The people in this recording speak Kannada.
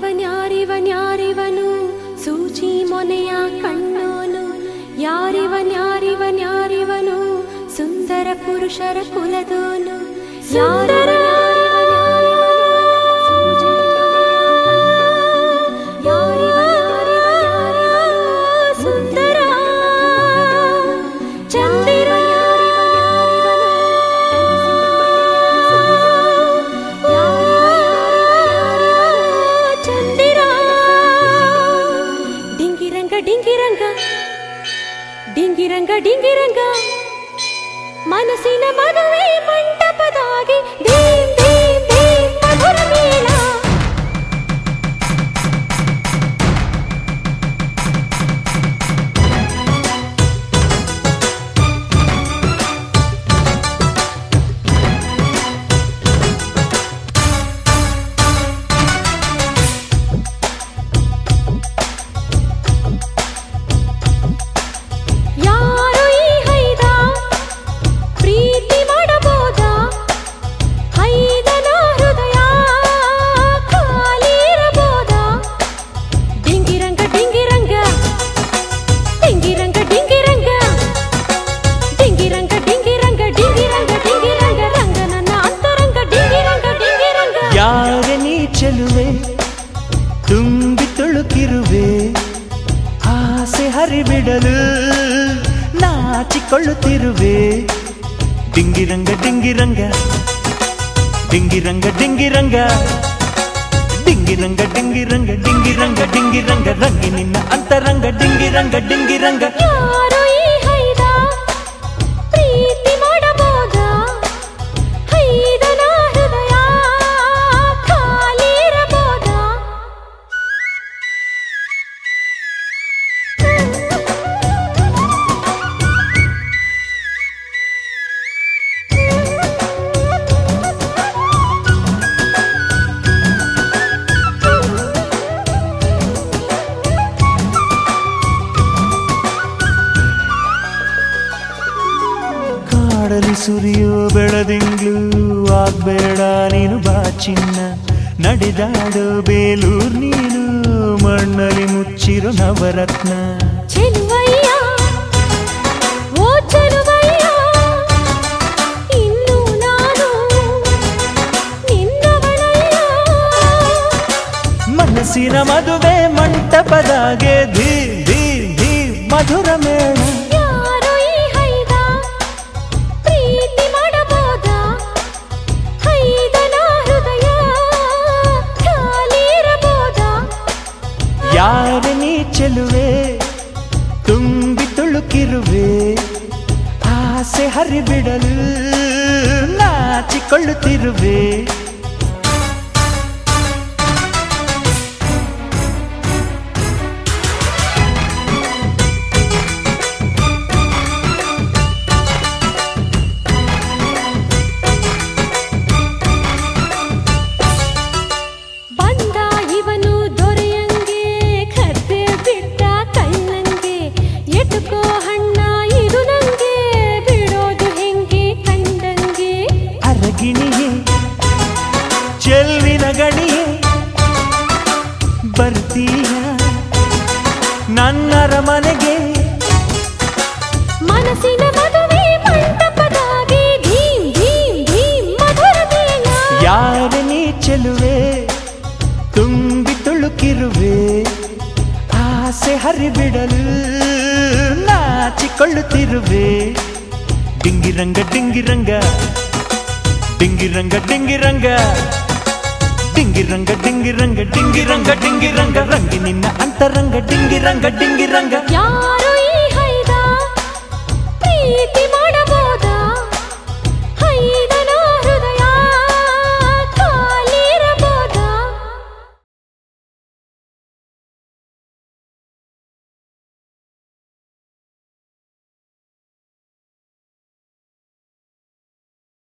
ಯಾರಿವನು ಸೂಜಿ ಮೊನೆಯ ಕಣ್ಣೋನು ಯಾರಿವನು ಸುಂದರ ಪುರುಷರ ಕುಲದೋನು ಡಿಂಗಿರಂಗ ಮನಸ್ಸಿನ ಮದುವೆ ಮಂಟಪದಾಗಿ ಧೀಂ ಧೀಂ ಧೀಂ ಮಧುರ ಮೇಳ ತುಂಬಿ ತುಳುಕಿರುವೆ ಆಸೆ ಹರಿಬಿಡಲು ನಾಚಿಕೊಳ್ಳುತ್ತಿರುವೆ ಡಿಂಗಿರಂಗ ಡಿಂಗಿರಂಗ ಡಿಂಗಿರಂಗ ಡಿಂಗಿರಂಗ ಡಿಂಗಿರಂಗ ಡಿಂಗಿರಂಗ ಡಿಂಗಿರಂಗ ಡಿಂಗಿರಂಗ ರಂಗಿ ನಿನ್ನ ಅಂತರಂಗ ಡಿಂಗಿರಂಗ ಡಿಂಗಿರಂಗ ಕಾಡಲಿ ಸುರಿಯೋ ಬೆಳದಿಂಗ್ಳು ಆಗ್ಬೇಡ ನೀನು ಬಾ ಚಿನ್ನ ನಡೆದಾಡೋ ಬೇಲೂರ್ ನೀನು ಮಣ್ಣಲ್ಲಿ ಮುಚ್ಚಿರೋ ನವರತ್ನ ಚೆಲುವಯ್ಯ ಓ ಚೆಲುವಯ್ಯ ಇನ್ನು ನಾನು ನಿನ್ನವಳಯ್ಯ ಮನಸ್ಸಿನ ಮದುವೆ ಮಂಟಪದಾಗೆ ಧೀಂ ಧೀಂ ಧೀಂ ಮಧುರ ಮೇಳ ಯಾರೆ ನೀ ಚೆಲುವೆ ತುಂಬಿ ತುಳುಕಿರುವೆ ಆಸೆ ಹರಿಬಿಡಲು ನಾಚಿಕೊಳ್ಳುತ್ತಿರುವೆ ಚೆಲ್ವಿನ ಗಣಿಯೇ ಬರ್ತೀಯ ನನ್ನರ ಮನೆಗೆ ಮನಸ್ಸಿನ ಮದುವೆ ಮಂಟಪದಾಗಿ ಧೀಂ ಧೀಂ ಧೀಂ ಮಧುರ ಮೇಳ ಯಾರೆ ನೀ ಚೆಲುವೆ ತುಂಬಿ ತುಳುಕಿರುವೆ ಆಸೆ ಹರಿಬಿಡಲು ನಾಚಿಕೊಳ್ಳುತ್ತಿರುವೆ ಡಿಂಗಿರಂಗ ಡಿಂಗಿರಂಗ ಡಿಂಗಿರಂಗ ಡಿಂಗಿರಂಗ ಡಿಂಗಿರಂಗ ಡಿಂಗಿರಂಗ ಡಿಂಗಿರಂಗ ಡಿಂಗಿರಂಗ ರಂಗಿ ನಿನ್ನ ಅಂತರಂಗ ಡಿಂಗಿರಂಗ ಡಿಂಗಿರಂಗ ಯಾರು ಈ ಹೈದ ಪ್ರೀತಿ